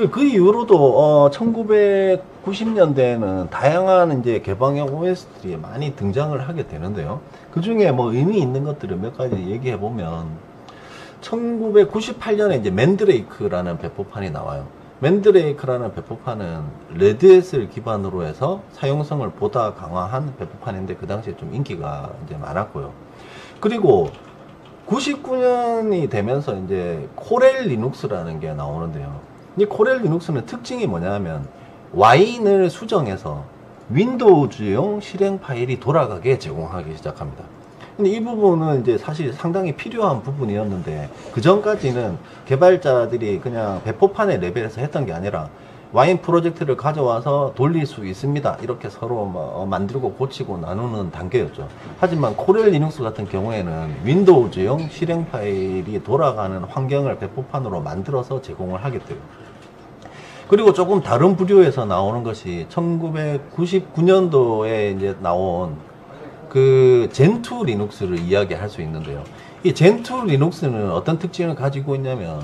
그 이후로도 1990년대에는 다양한 이제 개방형 OS들이 많이 등장을 하게 되는데요. 그 중에 뭐 의미 있는 것들을 몇 가지 얘기해 보면 1998년에 이제 맨드레이크라는 배포판이 나와요. 맨드레이크라는 배포판은 레드햇을 기반으로 해서 사용성을 보다 강화한 배포판인데 그 당시에 좀 인기가 이제 많았고요. 그리고 99년이 되면서 이제 코렐 리눅스라는 게 나오는데요. 이 코렐 리눅스는 특징이 뭐냐면 와인을 수정해서 윈도우즈용 실행 파일이 돌아가게 제공하기 시작합니다. 근데 이 부분은 이제 사실 상당히 필요한 부분이었는데 그 전까지는 개발자들이 그냥 배포판의 레벨에서 했던 게 아니라 와인 프로젝트를 가져와서 돌릴 수 있습니다. 이렇게 서로 만들고 고치고 나누는 단계였죠. 하지만 코렐 리눅스 같은 경우에는 윈도우즈용 실행 파일이 돌아가는 환경을 배포판으로 만들어서 제공을 하게 돼요. 그리고 조금 다른 부류에서 나오는 것이 1999년도에 이제 나온 그 젠2 리눅스를 이야기할 수 있는데요. 이 젠2 리눅스는 어떤 특징을 가지고 있냐면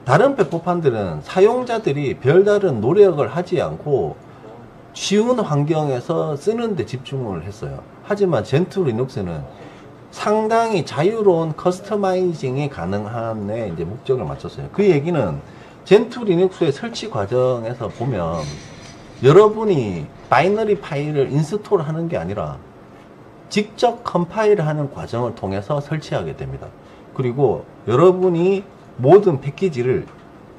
다른 배포판들은 사용자들이 별다른 노력을 하지 않고 쉬운 환경에서 쓰는 데 집중을 했어요. 하지만 젠2 리눅스는 상당히 자유로운 커스터마이징이 가능한 데 이제 목적을 맞췄어요. 그 얘기는 젠2 리눅스의 설치 과정에서 보면 여러분이 바이너리 파일을 인스톨 하는 게 아니라 직접 컴파일을 하는 과정을 통해서 설치하게 됩니다. 그리고 여러분이 모든 패키지를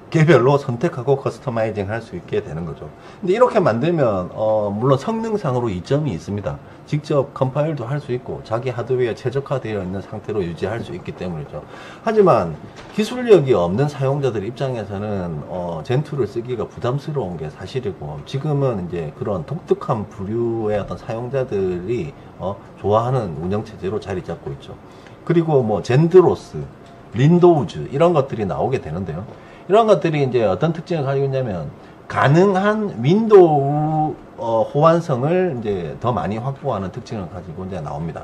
개별로 선택하고 커스터마이징 할 수 있게 되는 거죠. 근데 이렇게 만들면 물론 성능상으로 이점이 있습니다. 직접 컴파일도 할 수 있고 자기 하드웨어에 최적화되어 있는 상태로 유지할 수 있기 때문이죠. 하지만 기술력이 없는 사용자들 입장에서는 젠2를 쓰기가 부담스러운 게 사실이고, 지금은 이제 그런 독특한 부류의 어떤 사용자들이 좋아하는 운영체제로 자리 잡고 있죠. 그리고 뭐 젠드로스, 윈도우즈 이런 것들이 나오게 되는데요. 이런 것들이 이제 어떤 특징을 가지고 있냐면 가능한 윈도우 호환성을 이제 더 많이 확보하는 특징을 가지고 이제 나옵니다.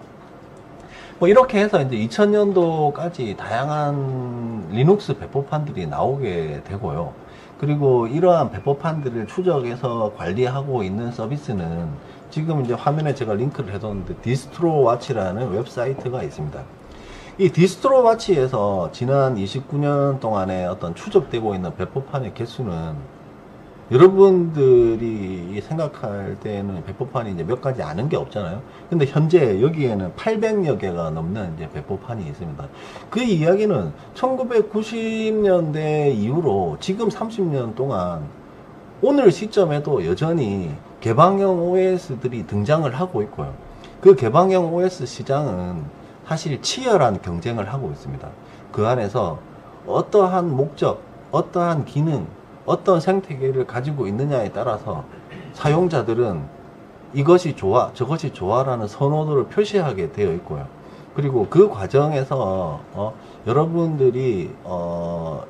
뭐 이렇게 해서 이제 2000년도까지 다양한 리눅스 배포판들이 나오게 되고요. 그리고 이러한 배포판들을 추적해서 관리하고 있는 서비스는 지금 이제 화면에 제가 링크를 해뒀는데 디스트로와치라는 웹사이트가 있습니다. 이 디스트로와치에서 지난 29년 동안에 어떤 추적되고 있는 배포판의 개수는 여러분들이 생각할 때는 배포판이 이제 몇 가지 아는 게 없잖아요. 근데 현재 여기에는 800여 개가 넘는 이제 배포판이 있습니다. 그 이야기는 1990년대 이후로 지금 30년 동안 오늘 시점에도 여전히 개방형 OS들이 등장을 하고 있고요. 그 개방형 OS 시장은 사실 치열한 경쟁을 하고 있습니다. 그 안에서 어떠한 목적, 어떠한 기능, 어떤 생태계를 가지고 있느냐에 따라서 사용자들은 이것이 좋아, 저것이 좋아라는 선호도를 표시하게 되어 있고요. 그리고 그 과정에서 여러분들이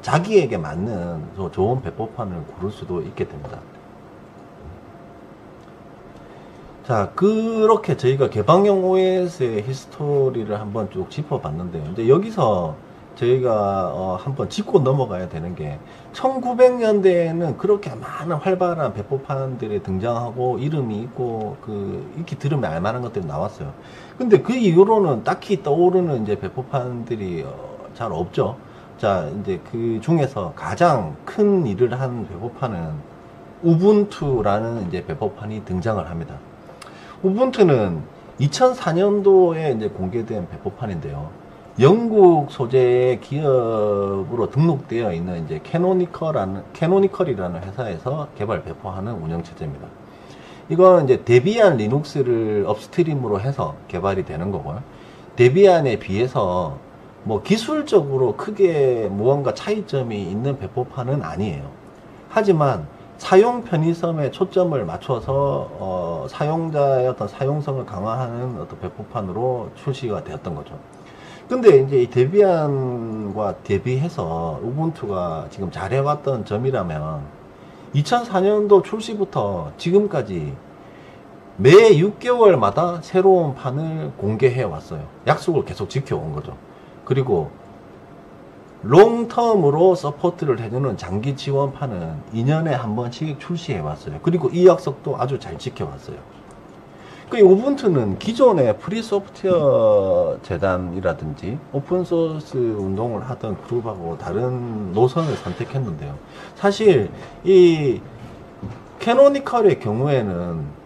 자기에게 맞는 좋은 배포판을 고를 수도 있게 됩니다. 자, 그렇게 저희가 개방형 OS의 히스토리를 한번 쭉 짚어봤는데요. 이제 여기서 저희가 한번 짚고 넘어가야 되는 게 1900년대에는 그렇게 많은 활발한 배포판들이 등장하고 이름이 있고 익히 들으면 알만한 것들이 나왔어요. 근데 그 이후로는 딱히 떠오르는 이제 배포판들이 잘 없죠. 자, 이제 그 중에서 가장 큰 일을 한 배포판은 우분투라는 이제 배포판이 등장을 합니다. 우분투는 2004년도에 이제 공개된 배포판인데요. 영국 소재의 기업으로 등록되어 있는 이제 캐노니컬이라는 회사에서 개발 배포하는 운영체제입니다. 이건 이제 데비안 리눅스를 업스트림으로 해서 개발이 되는 거고요. 데비안에 비해서 뭐 기술적으로 크게 무언가 차이점이 있는 배포판은 아니에요. 하지만 사용 편의성에 초점을 맞춰서 사용자의 어떤 사용성을 강화하는 어떤 배포판으로 출시가 되었던 거죠. 근데 이제 이 데비안과 대비해서 우분투가 지금 잘해왔던 점이라면 2004년도 출시부터 지금까지 매 6개월마다 새로운 판을 공개해 왔어요. 약속을 계속 지켜온 거죠. 그리고 롱텀으로 서포트를 해주는 장기 지원판은 2년에 한 번씩 출시해 왔어요. 그리고 이 약속도 아주 잘 지켜왔어요. 그 우분투는 기존의 프리소프트웨어 재단이라든지 오픈소스 운동을 하던 그룹하고 다른 노선을 선택했는데요. 사실 이 캐노니컬의 경우에는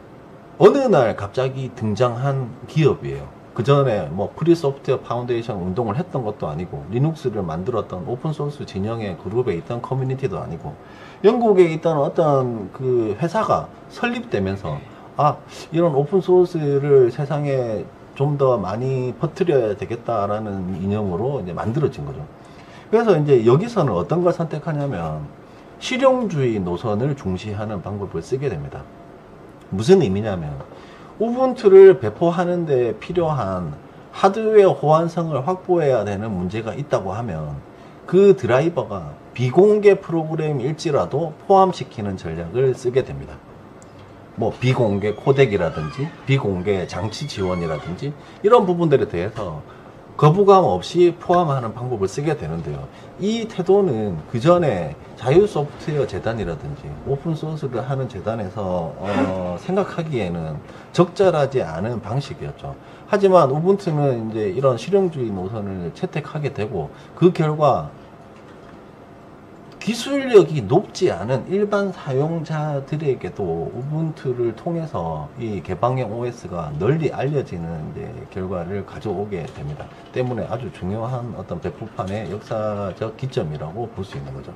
어느 날 갑자기 등장한 기업이에요. 그 전에 뭐 프리소프트웨어 파운데이션 운동을 했던 것도 아니고 리눅스를 만들었던 오픈소스 진영의 그룹에 있던 커뮤니티도 아니고 영국에 있던 어떤 그 회사가 설립되면서 이런 오픈소스를 세상에 좀 더 많이 퍼뜨려야 되겠다라는 이념으로 이제 만들어진 거죠. 그래서 이제 여기서는 어떤 걸 선택하냐면 실용주의 노선을 중시하는 방법을 쓰게 됩니다. 무슨 의미냐면 우분투를 배포하는 데 필요한 하드웨어 호환성을 확보해야 되는 문제가 있다고 하면 그 드라이버가 비공개 프로그램일지라도 포함시키는 전략을 쓰게 됩니다. 뭐 비공개 코덱이라든지 비공개 장치 지원이라든지 이런 부분들에 대해서 거부감 없이 포함하는 방법을 쓰게 되는데요. 이 태도는 그 전에 자유소프트웨어 재단이라든지 오픈소스를 하는 재단에서 생각하기에는 적절하지 않은 방식이었죠. 하지만 우분투는 이제 이런 실용주의 노선을 채택하게 되고 그 결과 기술력이 높지 않은 일반 사용자들에게도 우분투를 통해서 이 개방형 OS가 널리 알려지는 이제 결과를 가져오게 됩니다. 때문에 아주 중요한 어떤 배포판의 역사적 기점이라고 볼 수 있는 거죠.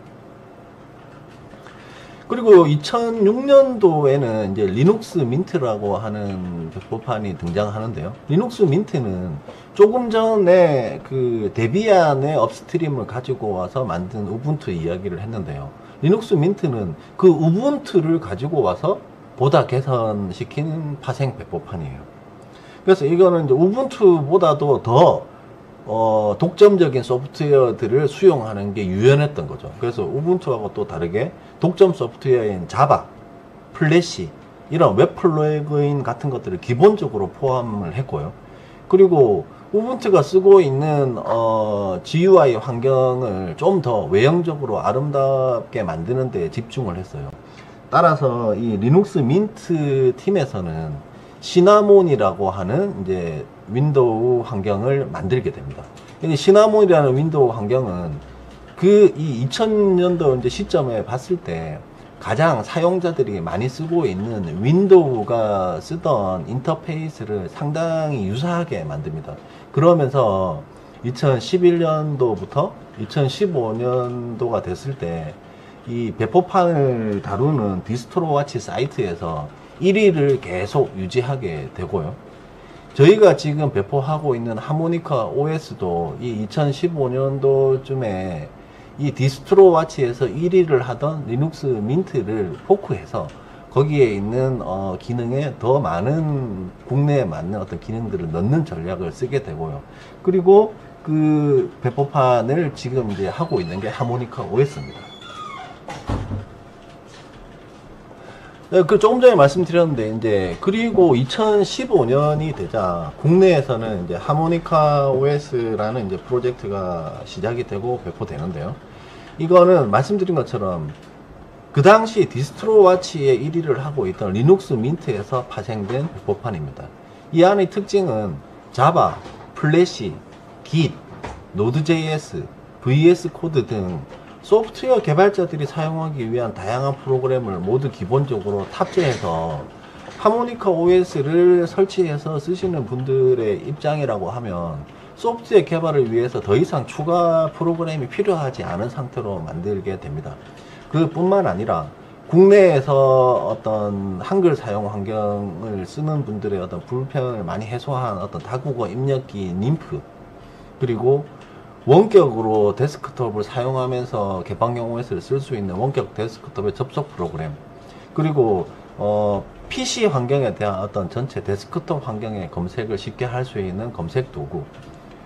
그리고 2006년도에는 이제 리눅스 민트라고 하는 배포판이 등장하는데요. 리눅스 민트는 조금 전에 그 데비안의 업스트림을 가지고 와서 만든 우분투 이야기를 했는데요. 리눅스 민트는 그 우분투를 가지고 와서 보다 개선시킨 파생 배포판이에요. 그래서 이거는 이제 우분투보다도 더 독점적인 소프트웨어들을 수용하는 게 유연했던 거죠. 그래서 우분투하고 또 다르게 독점 소프트웨어인 자바, 플래시 이런 웹 플러그인 같은 것들을 기본적으로 포함을 했고요. 그리고 우분투가 쓰고 있는 GUI 환경을 좀 더 외형적으로 아름답게 만드는 데 집중을 했어요. 따라서 이 리눅스 민트 팀에서는 시나몬이라고 하는 이제 윈도우 환경을 만들게 됩니다. 시나몬이라는 윈도우 환경은 이 2000년도 이제 시점에 봤을 때 가장 사용자들이 많이 쓰고 있는 윈도우가 쓰던 인터페이스를 상당히 유사하게 만듭니다. 그러면서 2011년도부터 2015년도가 됐을 때 이 배포판을 다루는 디스트로와치 사이트에서 1위를 계속 유지하게 되고요. 저희가 지금 배포하고 있는 하모니카 OS도 이 2015년도쯤에 이 디스트로와치에서 1위를 하던 리눅스 민트를 포크해서 거기에 있는 기능에 더 많은 국내에 맞는 어떤 기능들을 넣는 전략을 쓰게 되고요. 그리고 그 배포판을 지금 이제 하고 있는 게 하모니카 OS입니다. 그 조금 전에 말씀드렸는데 이제 그리고 2015년이 되자 국내에서는 이제 하모니카 OS라는 이제 프로젝트가 시작이 되고 배포되는데요. 이거는 말씀드린 것처럼 그 당시 디스트로와치의 1위를 하고 있던 리눅스 민트에서 파생된 배포판입니다. 이 안의 특징은 자바, 플래시, git, 노드.js, VS 코드 등 소프트웨어 개발자들이 사용하기 위한 다양한 프로그램을 모두 기본적으로 탑재해서 하모니카 OS를 설치해서 쓰시는 분들의 입장이라고 하면 소프트웨어 개발을 위해서 더 이상 추가 프로그램이 필요하지 않은 상태로 만들게 됩니다. 그뿐만 아니라 국내에서 어떤 한글 사용 환경을 쓰는 분들의 어떤 불편을 많이 해소한 어떤 다국어 입력기 님프, 그리고 원격으로 데스크톱을 사용하면서 개방형 OS를 쓸 수 있는 원격 데스크톱의 접속 프로그램, 그리고 PC 환경에 대한 어떤 전체 데스크톱 환경의 검색을 쉽게 할 수 있는 검색 도구,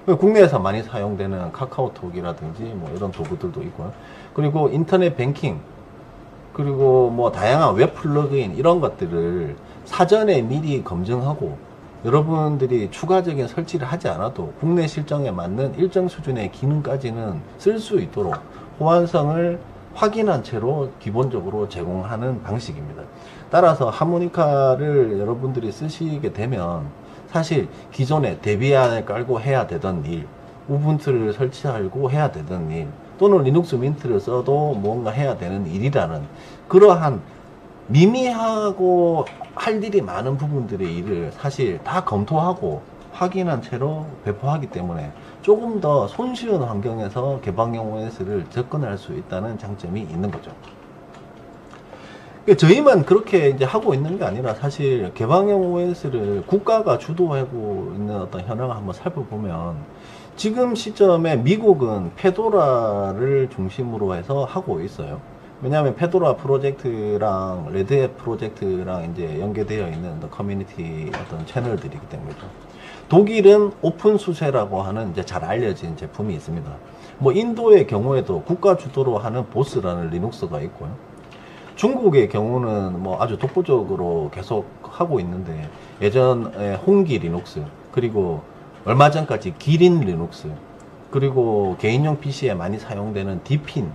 국내에서 많이 사용되는 카카오톡이라든지 뭐 이런 도구들도 있고요. 그리고 인터넷 뱅킹, 그리고 뭐 다양한 웹 플러그인 이런 것들을 사전에 미리 검증하고 여러분들이 추가적인 설치를 하지 않아도 국내 실정에 맞는 일정 수준의 기능까지는 쓸 수 있도록 호환성을 확인한 채로 기본적으로 제공하는 방식입니다. 따라서 하모니카를 여러분들이 쓰시게 되면 사실 기존에 데비안을 깔고 해야 되던 일, 우분투를 설치하고 해야 되던 일, 또는 리눅스 민트를 써도 뭔가 해야 되는 일이라는 그러한 미미하고 할 일이 많은 부분들의 일을 사실 다 검토하고 확인한 채로 배포하기 때문에 조금 더 손쉬운 환경에서 개방형 OS를 접근할 수 있다는 장점이 있는 거죠. 저희만 그렇게 이제 하고 있는 게 아니라 사실 개방형 OS를 국가가 주도하고 있는 어떤 현황을 한번 살펴보면 지금 시점에 미국은 페도라를 중심으로 해서 하고 있어요. 왜냐하면 페도라 프로젝트랑 레드햇 프로젝트랑 이제 연계되어 있는 커뮤니티 어떤 채널들이기 때문이죠. 독일은 오픈수세라고 하는 이제 잘 알려진 제품이 있습니다. 뭐 인도의 경우에도 국가 주도로 하는 보스라는 리눅스가 있고요. 중국의 경우는 뭐 아주 독보적으로 계속 하고 있는데 예전에 홍기 리눅스, 그리고 얼마 전까지 기린 리눅스, 그리고 개인용 PC에 많이 사용되는 디핀,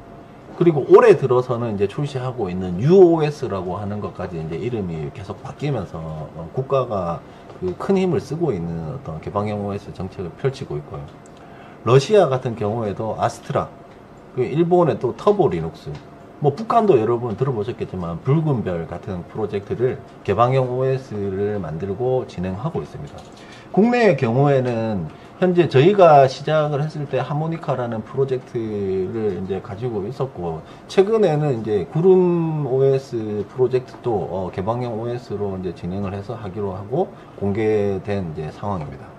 그리고 올해 들어서는 이제 출시하고 있는 UOS라고 하는 것까지 이제 이름이 계속 바뀌면서 국가가 그 큰 힘을 쓰고 있는 어떤 개방형 OS 정책을 펼치고 있고요. 러시아 같은 경우에도 아스트라, 일본의 또 터보 리눅스, 뭐 북한도 여러분 들어보셨겠지만 붉은 별 같은 프로젝트를 개방형 OS를 만들고 진행하고 있습니다. 국내의 경우에는 현재 저희가 시작을 했을 때 하모니카라는 프로젝트를 이제 가지고 있었고, 최근에는 이제 구름 OS 프로젝트도 개방형 OS로 이제 진행을 해서 하기로 하고 공개된 이제 상황입니다.